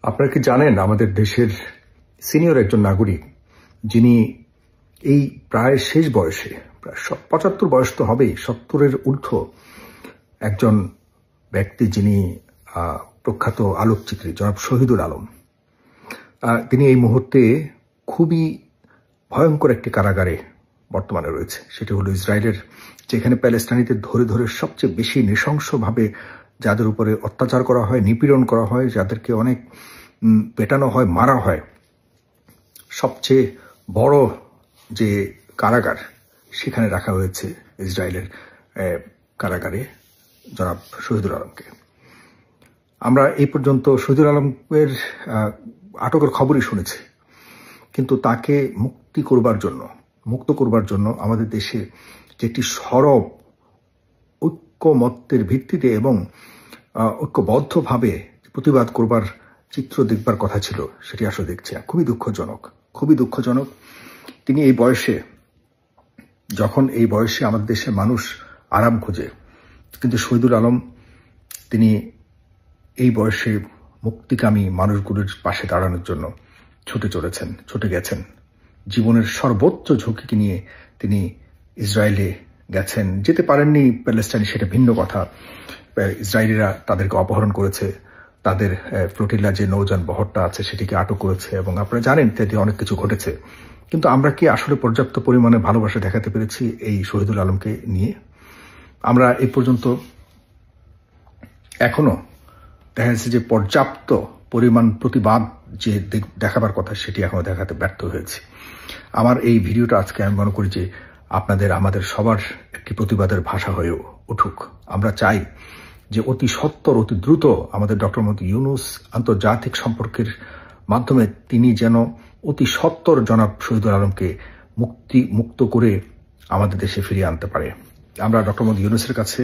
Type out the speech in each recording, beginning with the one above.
আপনারা কি জানেন আমাদের দেশের সিনিয়র একজন নাগরিক যিনি এই প্রায় শেষ বয়সে প্রায় ৭৫ বয়স তো হবেই, ৭০-এর ঊর্ধ্ব একজন ব্যক্তি যিনি প্রখ্যাত আলোকচিত্রী জনাব শহীদুল আলম, তিনি এই মুহূর্তে খুবই ভয়ঙ্কর একটি কারাগারে বর্তমানে রয়েছে। সেটি হলো ইসরায়েলের, যেখানে প্যালেস্টাইনিদের ধরে ধরে সবচেয়ে বেশি নৃশংসভাবে যাদের উপরে অত্যাচার করা হয়, নিপীড়ন করা হয়, যাদেরকে অনেক পেটানো হয়, মারা হয়, সবচেয়ে বড় যে কারাগার সেখানে রাখা হয়েছে ইসরায়েলের কারাগারে জনাব শহীদুল আলমকে। আমরা এই পর্যন্ত শহীদুল আলমের আটকের খবরই শুনেছি, কিন্তু তাকে মুক্ত করবার জন্য আমাদের দেশে যে একটি সরব ঐক্যমত্যের ভিত্তিতে এবং ঐক্যবদ্ধভাবে প্রতিবাদ করবার চিত্র দেখবার কথা ছিল, সেটি আসলে দেখছি না। খুবই দুঃখজনক। তিনি এই বয়সে, যখন এই বয়সে আমাদের দেশের মানুষ আরাম খোঁজে, কিন্তু শহীদুল আলম তিনি এই বয়সে মুক্তিকামী মানুষগুলোর পাশে দাঁড়ানোর জন্য ছুটে গেছেন। জীবনের সর্বোচ্চ ঝুঁকি নিয়ে তিনি ইসরায়েলে গেছেন। যেতে পারেননি প্যালেস্টাইনে, সেটা ভিন্ন কথা। ইসরায়েলিরা তাদেরকে অপহরণ করেছে, তাদের ফ্লোটিলা যে নৌযান বহরটা আছে সেটিকে আটক করেছে, এবং আপনারা জানেন ইত্যাদি অনেক কিছু ঘটেছে। কিন্তু আমরা কি আসলে পর্যাপ্ত পরিমাণে ভালোবাসা দেখাতে পেরেছি এই শহীদুল আলমকে নিয়ে? আমরা এই পর্যন্ত এখনো দেখা যাচ্ছে যে পর্যাপ্ত পরিমাণ প্রতিবাদ যে দেখাবার কথা সেটি এখনো দেখাতে ব্যর্থ হয়েছে। আমার এই ভিডিওটা আজকে আমি মনে করি যে আমাদের সবার একটি প্রতিবাদের ভাষা হয়ে উঠুক। আমরা চাই যে অতি সত্বর, অতি দ্রুত আমাদের ডক্টর মোহাম্মদ ইউনূস আন্তর্জাতিক সম্পর্কের মাধ্যমে তিনি যেন অতি সত্বর জনাব শহীদুল আলমকে মুক্ত করে আমাদের দেশে ফিরিয়ে আনতে পারে। আমরা ডক্টর মোহাম্মদ ইউনূসের কাছে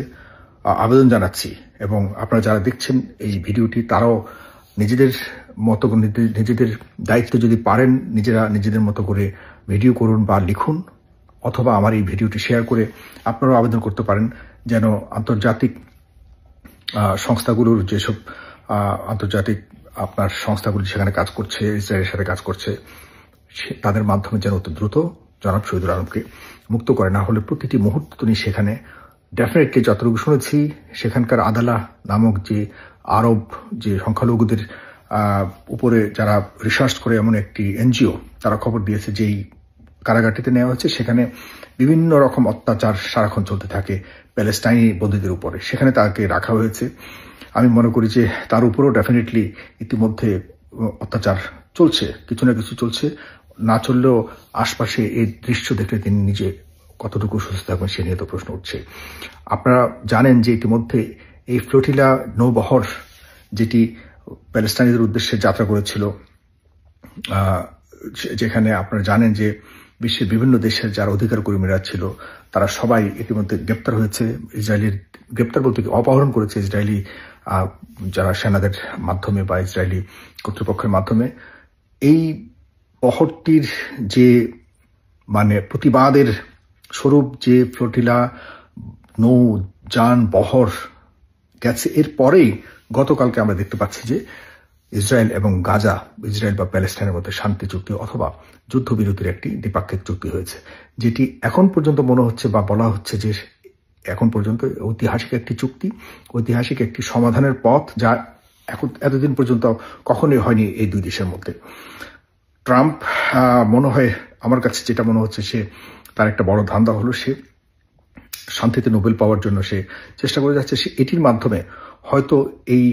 আবেদন জানাচ্ছি, এবং আপনারা যারা দেখছেন এই ভিডিওটি তারাও নিজেদের দায়িত্ব যদি পারেন নিজেদের মতো করে ভিডিও করুন বা লিখুন, অথবা আমার এই ভিডিওটি শেয়ার করে আপনারাও আবেদন করতে পারেন যেন আন্তর্জাতিক সংস্থাগুলোর যেসব আন্তর্জাতিক আপনার সংস্থাগুলি সেখানে কাজ করছে, ইসরায়েলের সাথে কাজ করছে, তাদের মাধ্যমে যেন অতি দ্রুত জনাব শহীদুল আলমকে মুক্ত করে। না হলে প্রতিটি মুহূর্ত তিনি সেখানে ডেফিনেটলি, যতটুকু শুনেছি, সেখানকার আদালা নামক যে আরব যে সংখ্যালঘুদের উপরে যারা রিসার্চ করে এমন একটি এনজিও, তারা খবর দিয়েছে যে এই কারাগারটিতে নেওয়া হচ্ছে, সেখানে বিভিন্ন রকম অত্যাচার সারাক্ষণ চলতে থাকে প্যালেস্টাইনি বন্দীদের উপরে। সেখানে তাকে রাখা হয়েছে। আমি মনে করি যে তার উপরেও ডেফিনেটলি ইতিমধ্যে অত্যাচার চলছে, কিছু না কিছু চলছে। না চললেও আশপাশে এই দৃশ্য দেখলে তিনি নিজে কতটুকু সুস্থ থাকবেন সে নিয়ে তো প্রশ্ন উঠছে। আপনারা জানেন যে ইতিমধ্যে এই ফ্লোটিলা নৌবহর যেটি প্যালেস্টাইনিদের উদ্দেশ্যে যাত্রা করেছিল, যেখানে আপনারা জানেন যে বিশ্বের বিভিন্ন দেশের যারা অধিকার কর্মীরা ছিল তারা সবাই ইতিমধ্যে গ্রেপ্তার হয়েছে। ইসরায়েলের গ্রেপ্তার বলতে অপহরণ করেছে ইসরায়েলি যারা সেনাদের মাধ্যমে বা ইসরায়েলি কর্তৃপক্ষের মাধ্যমে। এই বহরটির যে প্রতিবাদের স্বরূপ যে ফ্লোটিলা নৌযান বহর গেছে, এরপরেই গতকালকে আমরা দেখতে পাচ্ছি যে ইসরায়েল এবং গাজা, ইসরায়েল বা প্যালেস্টাইনের মধ্যে শান্তি চুক্তি অথবা যুদ্ধবিরতির একটি দ্বিপাক্ষিক চুক্তি হয়েছে, যেটি এখন পর্যন্ত মনে হচ্ছে বা বলা হচ্ছে যে এখন পর্যন্ত ঐতিহাসিক একটি চুক্তি, ঐতিহাসিক একটি সমাধানের পথ, যা এতদিন পর্যন্ত কখনোই হয়নি এই দুই দেশের মধ্যে। ট্রাম্প মনে হয়, আমার কাছে যেটা মনে হচ্ছে, তার একটা বড় ধান্দা হলো সে শান্তিতে নোবেল পাওয়ার জন্য সে চেষ্টা করে যাচ্ছে। সে এটির মাধ্যমে হয়তো এই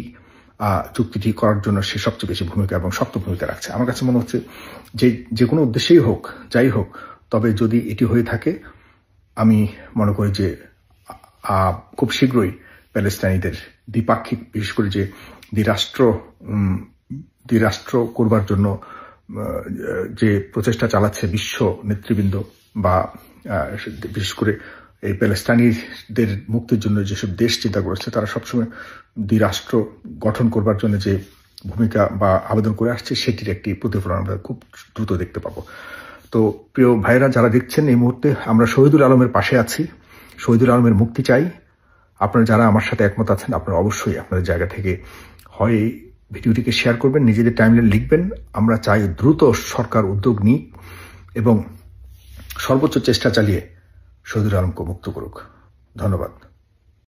চুক্তিটি করার জন্য সে সবচেয়ে বেশি ভূমিকা এবং শক্ত ভূমিকা রাখছে। আমার কাছে মনে হচ্ছে যে কোনো উদ্দেশ্যেই হোক, যাই হোক, তবে যদি এটি হয়ে থাকে, আমি মনে করি যে খুব শীঘ্রই প্যালেস্টাইনিদের দ্বিপাক্ষিক, বিশেষ করে যে দ্বিরাষ্ট্র করবার জন্য যে প্রচেষ্টা চালাচ্ছে বিশ্ব নেতৃবৃন্দ, বা বিশেষ করে এই প্যালেস্টাইনিদের মুক্তির জন্য যেসব দেশ চিন্তা করেছে, তারা সবসময় দ্বিরাষ্ট্র গঠন করবার জন্য যে ভূমিকা বা আবেদন করে আসছে, সেটির একটি প্রতিফলন আমরা খুব দ্রুত দেখতে পাবো। তো প্রিয় ভাইরা যারা দেখছেন, এই মুহূর্তে আমরা শহীদুল আলমের পাশে আছি, শহীদুল আলমের মুক্তি চাই। আপনারা যারা আমার সাথে একমত আছেন, আপনারা অবশ্যই আপনাদের জায়গা থেকে হয় ভিডিওটিকে শেয়ার করবেন, নিজেদের টাইমলাইন লিখবেন। আমরা চাই দ্রুত সরকার উদ্যোগ নিক এবং সর্বোচ্চ চেষ্টা চালিয়ে শহীদুল আলমকে মুক্ত করুক। ধন্যবাদ।